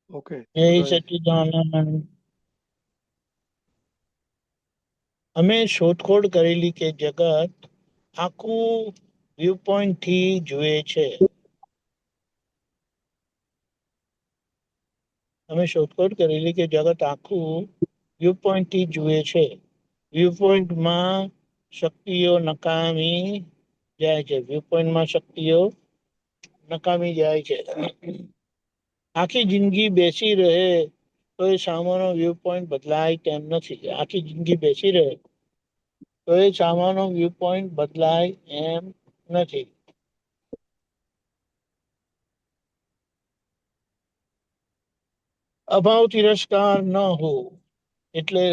Okay, જય સચ્ચિદાનંદ. અમે શોધખોળ કરેલી કે જગત આખું વ્યૂ પોઈન્ટ થી જુએ છે. અમે શોધખોળ કરેલી કે જગત આખું વ્યૂ પોઈન્ટ થી જુએ છે. વ્યૂ પોઈન્ટમાં શક્તિઓ નકામી જાય છે. વ્યૂ પોઈન્ટમાં શક્તિઓ નકામી જાય છે. આખી જિંદગી બેસી રહે તો એ સામાનો વ્યૂ પોઈન્ટ બદલાય તેમ નથી. આખી જિંદગી બેસી રહે તો એ સામાનો વ્યૂ પોઈન્ટ બદલાય એમ નથી. અભાવ તિરસ્કાર ન હો એટલે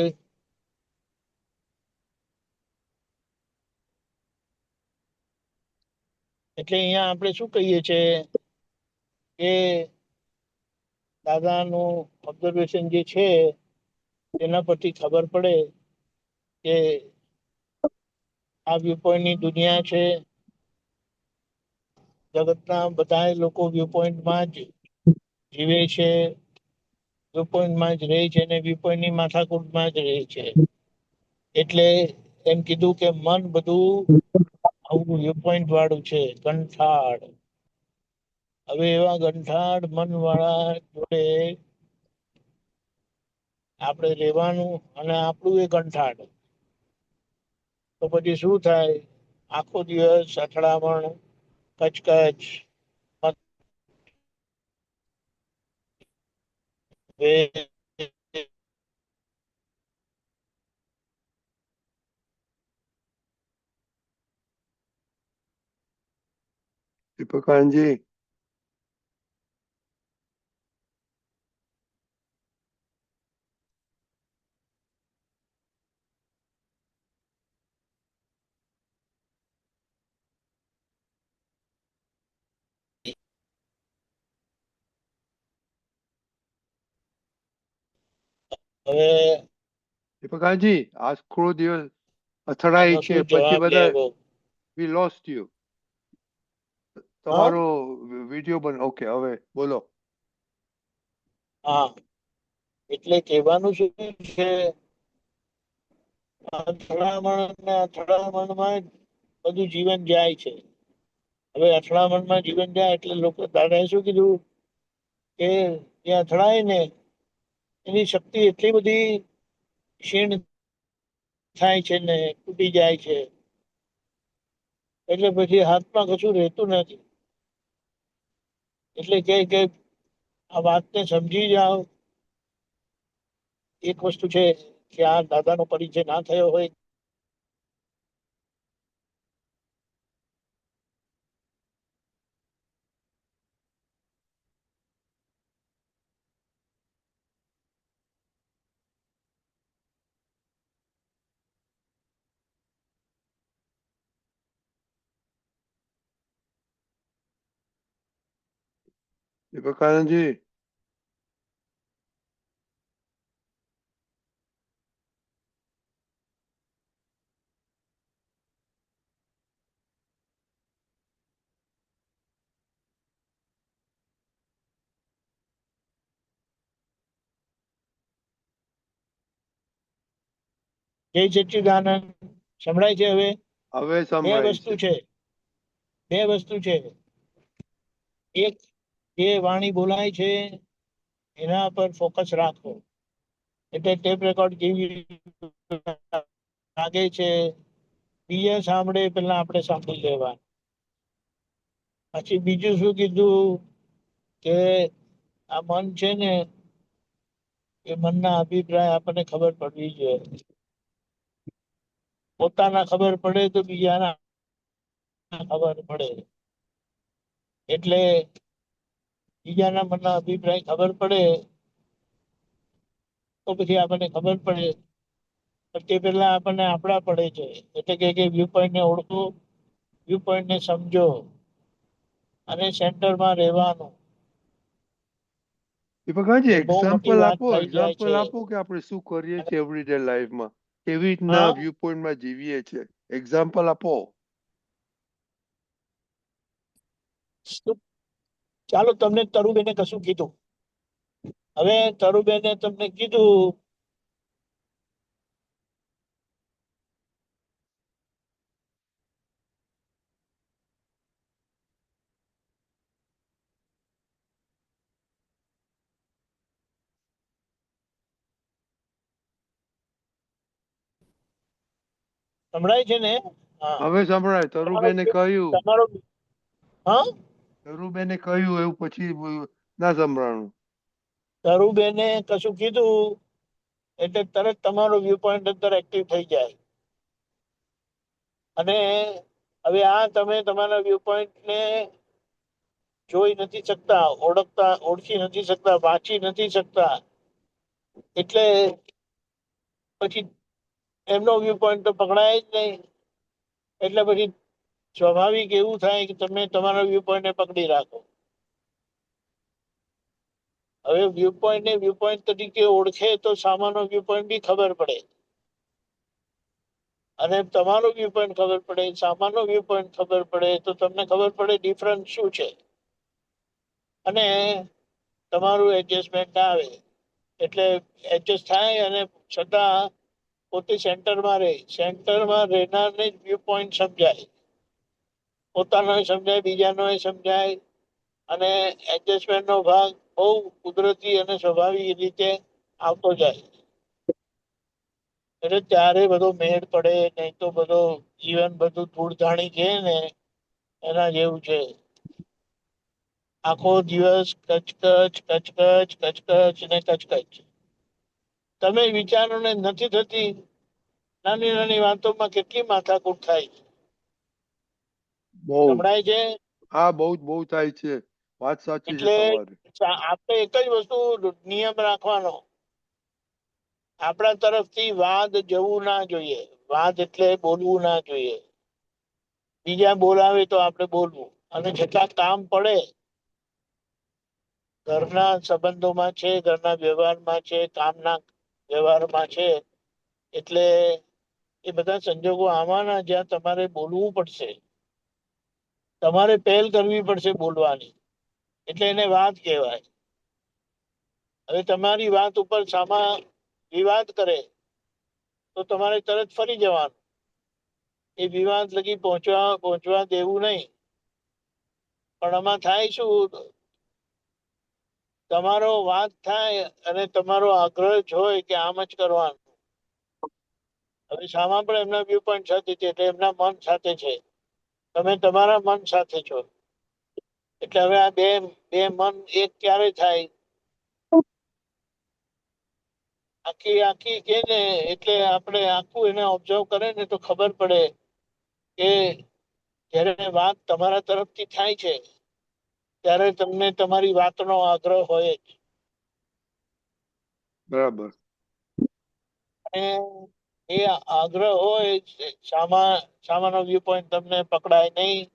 અહીંયા આપણે શું કહીએ છીએ કે દાદાનું ઓબ્ઝર્વેશન જે છે તેના પરથી ખબર પડે કે આ વ્યૂ પોઈન્ટની દુનિયા છે. જગતના બધા લોકો વ્યૂ પોઈન્ટમાં જ જીવે છે, વ્યૂ પોઈન્ટમાં જ રહે છે અને વ્યૂ પોઈન્ટની માથાકૂટમાં જ રહે છે. એટલે એમ કીધું કે મન બધું આવું વ્યૂ પોઈન્ટ વાળું છે, ગંઠાડ. હવે એવા ગંઠાડ મન વાળા જોડે આપણે રહેવાનું અને આપણું એ ગંઠાડ. તો પછી શું થાય? આખો દિવસ અથડામણ, કચકચ, મતભેદ, દીપકાનજી, હવે દીપકાનજી, આખો દિવસ આનો અથડાય છે, શું પછી જવાબ બધા લેવો? વી લોસ્ટ યુ. હા તમારો વિડીયો બન. ઓકે, હવે બોલો. હા, એટલે કહેવાનું શું છે, અથડામણમાં બધું જીવન જાય છે. હવે અથડામણમાં જીવન જાય એટલે લોકો દાદાએ શું કીધું કે જે અથડાય ને એની શક્તિ એટલી બધી ક્ષીણ થાય છે ને, તૂટી જાય છે. એટલે પછી હાથમાં કશું રહેતું નથી. એટલે કે આ વાતને સમજી જાઓ. એક વસ્તુ છે કે આ દાદાનો પરિચય ના થયો હોય દીપકાનંદજી, જય સચ્ચિદાનંદ. સંભળાય છે હવે? હવે બે સંભળાય વસ્તુ છે. છે, બે વસ્તુ છે. એક, જે વાણી બોલાય છે એના પર ફોકસ રાખો. એટલે ટેપ રેકોર્ડ કેવી લાગે છે, બીજા સાંભળે પેલા આપણે સાંભળી લેવા. પછી બીજું શું કીધું કે આ મન છે ને, એ મનના અભિપ્રાય આપણને ખબર પડવી જોઈએ. પોતાના ખબર પડે તો બીજાના ખબર પડે. એટલે બીજાના મનના અભિપ્રાય ખબર પડે તો પછી આપણને ખબર પડે. તે પેલા આપણને આપડા પડે છે. એટલે કે વ્યૂ પોઈન્ટ ને ઓળખો, વ્યૂ પોઈન્ટ ને સમજો અને સેન્ટરમાં રહેવાનું. દીપકાનજી, એ બહુ મોટી એક્ઝામ્પલ વાત આપો. થઈ જાય છે. એક્ઝામ્પલ આપો કે આપણે શું કરીએ છીએ એવરીડે લાઈફમાં, કેવી રીતના હા, વ્યૂ પોઈન્ટમાં જીવીએ છીએ. એક્ઝામ્પલ આપો. ચાલો તમને તરુબેને કશું કીધું હવે તરુબેને તમને કીધું સંભળાય છે ને? હા. હવે સંભળાય. તમારો તરુબેને કહ્યું, તમારો હા તરુબેને કહ્યું એવું પછી ના સંભળાણું. તરુબેને કશું કીધું એટલે તરત તમારો વ્યૂ પોઈન્ટ અંદર એક્ટિવ થઈ જાય. અને હવે આ તમે તમારા વ્યૂ પોઈન્ટ ને જોઈ નથી શકતા, ઓળખી નથી શકતા, વાંચી નથી શકતા, એટલે પછી એમનો વ્યૂ પોઈન્ટ તો પકડાય જ નહીં. એટલે પછી સ્વાભાવિક એવું થાય કે તમે તમારા વ્યૂ પોઈન્ટ ને પકડી રાખો. હવે વ્યૂ પોઈન્ટ ને વ્યૂ પોઈન્ટ તરીકે ઓળખે તો સામાનો વ્યૂ પોઈન્ટ બી ખબર પડે, અને તમારો વ્યૂ પોઈન્ટ ખબર પડે, સામાનો વ્યૂ પોઈન્ટ ખબર પડે, તો તમને ખબર પડે ડિફરન્સ શું છે, અને તમારું એડજસ્ટમેન્ટ આવે. એટલે એડજસ્ટ થાય અને છતાં પોતે સેન્ટરમાં રહે. સેન્ટરમાં રહેનારને જ વ્યૂ પોઈન્ટ સમજાય, પોતાનો સમજાય, બીજાનો સમજાય, અને એડજસ્ટમેન્ટ નો ભાગ બહુ કુદરતી અને સ્વાભાવિક રીતે આવતો જાય. એટલે ત્યારે બધો મેળ પડે, નહીં તો બધો જીવન બધું ધૂળધાણી છે ને એના જેવું છે. આખો દિવસ કચકચ કચકચ કચકચ ને કચકચ. તમે વિચારો ને નથી થતી, નાની નાની વાતોમાં કેટલી માથાકૂટ થાય. બહુ. સંભળાય છે? હા, બહુ થાય છે. વાત સાચી છે એટલે તમારી. આપણે એક જ વસ્તુ નિયમ રાખવાનો, આપણા તરફથી વાદ જવું ના જોઈએ. વાદ એટલે બોલવું ના જોઈએ. બીજા બોલાવે તો આપણે બોલવું, અને જેટલા કામ પડે ઘરના સંબંધોમાં છે, ઘરના વ્યવહારમાં છે, કામના વ્યવહારમાં છે, એટલે એ બધા સંજોગો આવવાના જ્યાં તમારે બોલવું પડશે, તમારે પહેલ કરવી પડશે બોલવાની. એટલે એને વાત કહેવાય. હવે તમારી વાત ઉપર સામા વિવાદ કરે તો તમારે તરત ફરી જવાનું. એ વિવાદ લગી પહોંચવા દેવું નહીં. પણ આમાં થાય શું, તમારો વાત થાય અને તમારો આગ્રહ જ હોય કે આમ જ કરવાનું. હવે સામા પણ એમના વ્યૂ પોઈન્ટ સાથે છે, એટલે એમના મન સાથે છે, તમે તમારા મન સાથે છો. એટલે હવે આ બે બે મન એક ક્યારે થાય? આખી આખી કે ને, એટલે આપણે આખું એને ઓબ્ઝર્વ કરે ને તો ખબર પડે કે જ્યારે વાત તમારા તરફથી થાય છે ત્યારે તમને તમારી વાતનો આગ્રહ હોય જ. બરાબર. અને એ આગ્રહ હોય, સામાનો વ્યૂ પોઈન્ટ તમને પકડાય નહીં,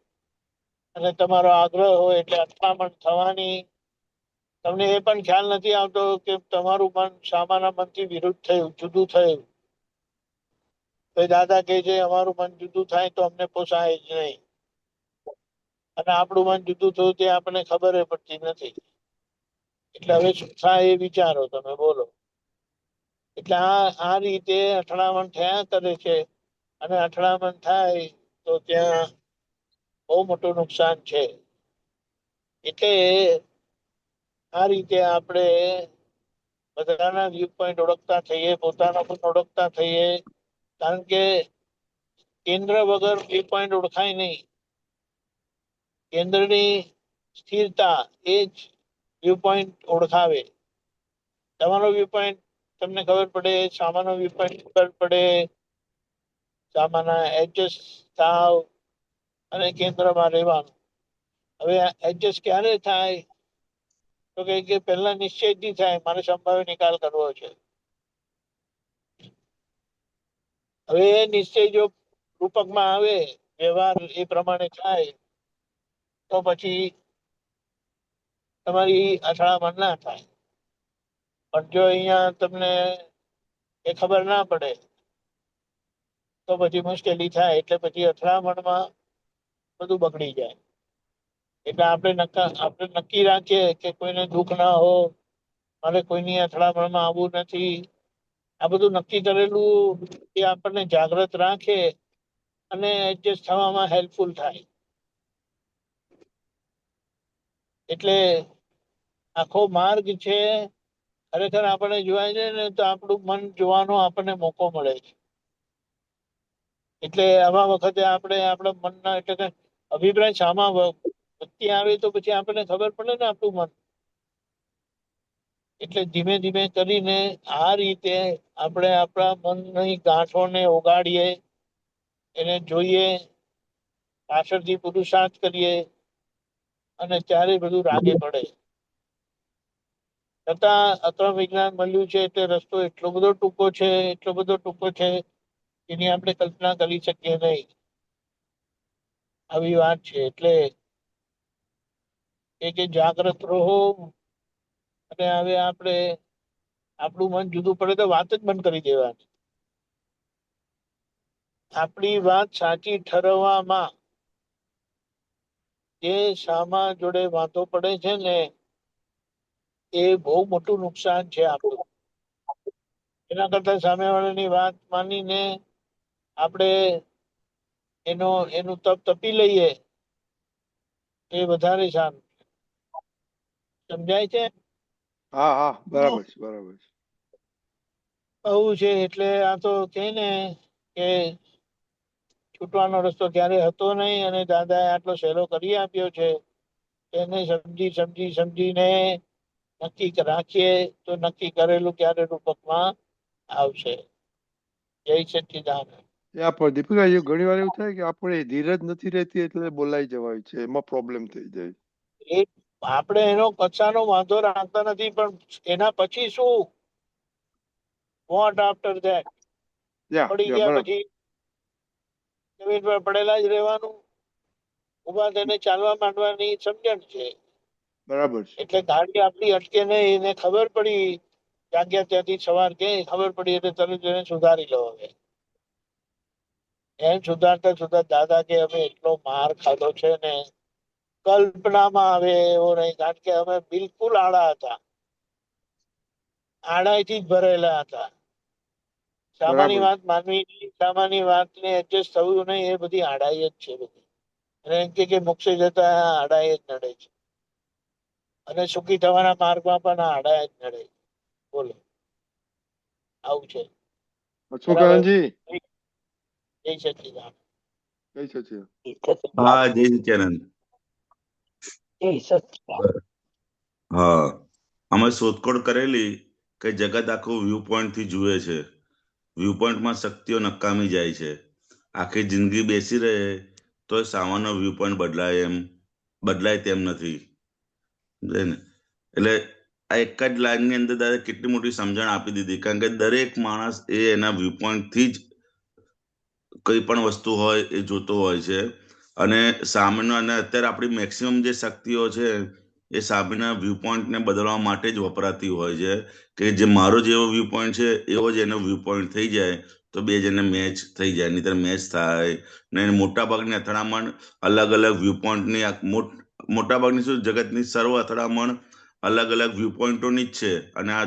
અને તમારો આગ્રહ હોય એટલે અથડામણ થવાની. તમને એ પણ ખ્યાલ નથી આવતો કે તમારું મન સામાના મનથી વિરુદ્ધ થયું, જુદું થયું. તો દાદા કહે છે અમારું મન જુદું થાય તો અમને પોસાય જ નહીં, અને આપણું મન જુદું થયું તે આપણને ખબર પડતી નથી. એટલે હવે શું થાય એ વિચારો, તમે બોલો. એટલે આ રીતે અથડામણ થયા કરે છે, અને અથડામણ થાય તો ત્યાં બહુ મોટું નુકસાન છે. એટલે આ રીતે આપણે બધાના વ્યૂ પોઈન્ટ ઓળખતા થઈએ, પોતાના પણ ઓળખતા થઈએ. કારણ કે કેન્દ્ર વગર વ્યૂ પોઈન્ટ ઓળખાય નહીં. કેન્દ્રની સ્થિરતા એ જ વ્યૂ પોઈન્ટ ઓળખાવે. તમારો વ્યૂ પોઈન્ટ તમને ખબર પડે, સામાનો વ્યૂ પોઈન્ટ ખબર પડે, સામાના એડજસ્ટ થાવ અને કેન્દ્રમાં રહેવાનું. હવે એડજસ્ટ ક્યારે થાય? તો કે પહેલા નિશ્ચય જ થાય મારે સંભાવ્ય નિકાલ કરવો છે. હવે એ નિશ્ચય જો રૂપકમાં આવે, વ્યવહાર એ પ્રમાણે થાય, તો પછી તમારી અથડામણ ના થાય. પણ જો અહીંયા તમને એ ખબર ના પડે તો પછી મુશ્કેલી થાય. એટલે પછી અથડામણમાં બધું બગડી જાય. એટલે આપણે નક્કી રાખીએ કે કોઈને દુઃખ ના હો, મારે કોઈની અથડામણમાં આવવું નથી, આ બધું નક્કી કરેલું એ આપણને જાગ્રત રાખે અને એડજસ્ટ થવામાં હેલ્પફુલ થાય. એટલે આખો માર્ગ છે ખરેખર આપણે જોવા જઈએ ને તો આપણું મન જોવાનો આપણને મોકો મળે છે. એટલે આવા વખતે આપણે આપણા મનના એટલે કે અભિપ્રાય સામા વચ્ચે આવે તો પછી આપણને ખબર પડે ને આપણું મન. એટલે ધીમે ધીમે કરીને આ રીતે આપણે આપણા મનની ગાંઠોને ઓગાળીએ, એને જોઈએ, પાછળથી પુરુષાર્થ કરીએ અને ત્યારે બધું રાગે પડે. છતાં અક્રમ વિજ્ઞાન મળ્યું છે એટલે રસ્તો એટલો બધો ટૂંકો છે, એટલો બધો ટૂંકો છે એની આપણે કલ્પના કરી શકીએ નહીં. આવી વાત છે. એટલે કે જાગ્રત રહો. અને હવે આપણે આપણું મન જુદું પડે તો વાત જ બંધ કરી દેવાની. આપણી વાત સાચી ઠરવવામાં જે સામા જોડે વાંધો પડે છે ને એ બહુ મોટું નુકસાન છે આપણું. એના કરતા સામેવાળાની વાત માનીને આપણે એનું તપ તપી લઈએ એ વધારે સારું. સમજાય છે? હા હા, બરાબર છે, બરાબર છે. આવું છે. એટલે આ તો કે ને કે છૂટવાનો રસ્તો ક્યારે હતો નહીં અને દાદાએ આટલો સહેલો કરી આપ્યો છે. એને સમજી સમજી સમજીને નક્કી રાખીએ તો નક્કી કરેલું ક્યારે રૂપકમાં આવશે. જય સચ્ચિદાનંદ. ત્યાં પણ દીપિકા ઘણી વાર એવું થાય કે આપણે ધીરજ નથી રહેતી એટલે બોલાઈ જવાય છે, એમાં પ્રોબ્લેમ થઈ જાય. એ આપણે એનો કચ્છાનો વાંધો રાખતા નથી, પણ એના પછી શું? Vote after that? યા પડી યા ગયા બરાબર પછી જમીન પર પડેલા જ રહેવાનું. ઉભા થઈને ચાલવા માંડવાની સમજણ છે. બરાબર છે. એટલે ગાડી આપણી અટકે નહીં. એને ખબર પડી જાગ્યા ત્યાંથી સવાર કે ખબર પડી એટલે તરત એને સુધારી લો. હવે એમ સુધારતા સુધારતા દાદા કે અમે એટલો માર ખાધો છે ને કલ્પનામાં આવે એવો નહીં. કારણ કે અમે બિલકુલ આડા હતા, આડાઈથી જ ભરેલા હતા. સામાન્ય બરાબર વાત માનવી નહીં, સામાન્ય વાતને એડજસ્ટ થવું નહીં, એ બધી આડાઈ જ છે બધી. અને એમ કે મોક્ષે જતા આડાઈ જ નડે છે અને સુખી થવાના માર્ગમાં પણ આડાઈ જ નડે છે. બોલો, આવું છે. બરાબર. અશોકાનંદજી જય સચ્ચિદાનંદ. કઈ છે છે? હા, જય સચ્ચિદાનંદ. હા, અમે શોધખોળ કરેલી કે જગત આખું વ્યૂ પોઈન્ટ થી જુએ છે. વ્યૂ પોઈન્ટમાં શક્તિઓ નકામી જાય છે. આખી જિંદગી બેસી રહે તો સામાન્ય વ્યૂ પોઈન્ટ બદલાય તેમ નથી. સમજાય ને? એટલે આ એક જ લાઈનની અંદર દાદા કેટલી મોટી સમજણ આપી દીધી. કારણ કે દરેક માણસ એ એના વ્યૂ પોઈન્ટથી જ કઈ પણ વસ્તુ હોય એ જોતો હોય છે. અને સામેનો અને અત્યારે આપણી મેક્સિમમ જે શક્તિઓ છે એ સામેના વ્યૂ પોઈન્ટને બદલવા માટે જ વપરાતી હોય છે. કે જે મારો જેવો વ્યૂ પોઈન્ટ છે એવો જ એનો વ્યૂ પોઈન્ટ થઈ જાય તો બે જણને મેચ થઈ જાય. નહીંતર મેચ થાય ને. મોટાભાગની અથડામણ અલગ અલગ વ્યૂ પોઈન્ટની મોટાભાગની શું જગતની સર્વ અથડામણ અલગ અલગ વ્યૂ પોઈન્ટોની જ છે. અને આ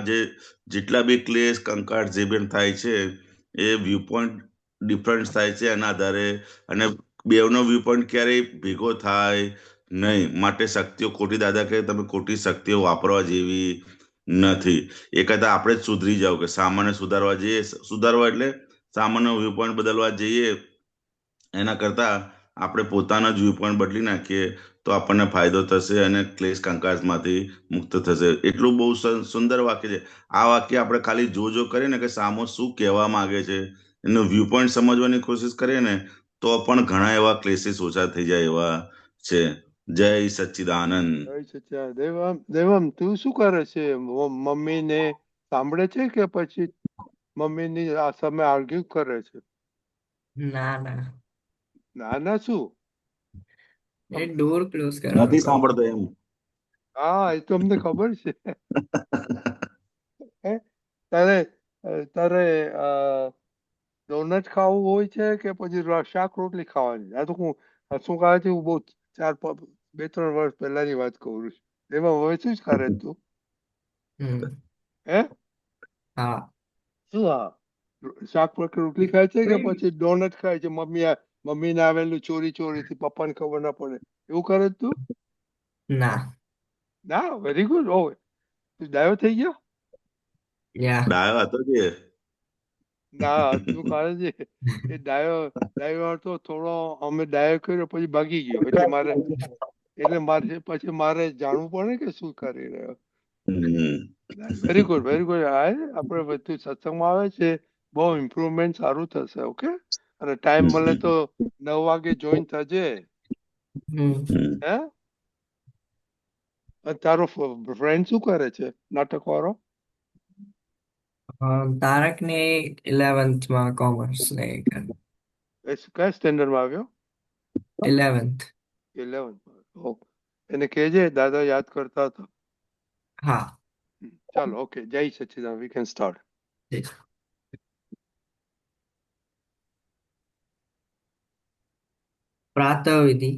જેટલા બી ક્લેશ કંકાટ જે પણ થાય છે એ વ્યૂ પોઈન્ટ ડિફરન્સ થાય છે એના આધારે. અને બેવનો વ્યૂ પોઈન્ટ ક્યારેય ભેગો થાય નહીં. માટે શક્તિઓ ખોટી, દાદા કહે તમે ખોટી શક્તિઓ વાપરવા જેવી નથી. એ કહેતા આપણે જ સુધરી જાવ કે સામાન્ય સુધારવા જઈએ, સુધારવા એટલે સામાન્ય વ્યૂ પોઈન્ટ બદલવા જઈએ એના કરતા આપણે પોતાના જ વ્યૂ પોઈન્ટ બદલી નાખીએ તો આપણને ફાયદો થશે અને ક્લેશ કંકાસમાંથી મુક્ત થશે. એટલું બહુ સુંદર વાક્ય છે. આ વાક્ય આપણે ખાલી જો કરીએ ને કે સામો શું કહેવા માંગે છે, એનો વ્યૂ પોઈન્ટ સમજવાની કોશિશ કરીએ ને તો પણ ઘણા એવા ક્લેસીસ ઓછા થઈ જાય એવા છે. જય સચ્ચિદાનંદ. કઈ છે ત્યાં? દેવમ તું શું કરે છે? મમ્મી ને સાંભળે છે કે પછી મમ્મીની આ સામે આર્ગ્યુ કરે છે? ના ના, ના ના શું? એ ડોર ક્લોઝ કરવા નથી કહું. સાંભળતો એમ. હા, એ તો અમને ખબર છે. હે? તારે તારે ડોનટ ખાવું હોય છે કે પછી શાક રોટલી ખાવાની? આ તો હું શું કહે છે, હું બહુ 2-3 વર્ષ પહેલાની વાત કરું છું. એમાં હવે શું જ કરે તું? હમ હે હા શું હા શાક રોટલી ખાય છે કે પછી ડોનટ ખાય છે? મમ્મીને આવેલું ચોરીથી પપ્પાને ખબર ના પડે એવું કરે છે તું? ના ના, વેરી ગુડ. ઓ, તું ડાયો થઈ ગયો? યા ડાયો હતો જે. ના, તું ખાય છે એ ડાયો હતો થોડો. અમે ડાયો કર્યો પછી ભાગી ગયો એટલે પછી મારે જાણવું પડે કે શું કરી રહ્યો. હમ. Very good, very good. આપણે બધું સત્સંગમાં આવે છે, બહુ ઇમ્પ્રુવમેન્ટ સારું થશે. ઓકે, અને ટાઈમ મળે તો 9 વાગે જોઈન થજે. હમ હે, અને તારો ફ્રેન્ડ શું કરે છે નાટક વાળો? તારક ને 11th માં કોમર્સ ને કયા સ્ટેન્ડર્ડમાં આવ્યો? 11th. 11. એને કહેજે દાદા યાદ કરતા હતા. હા ચાલો, ઓકે. જય સચ્ચિદાનંદ. We can start. પ્રાતઃવિધિ.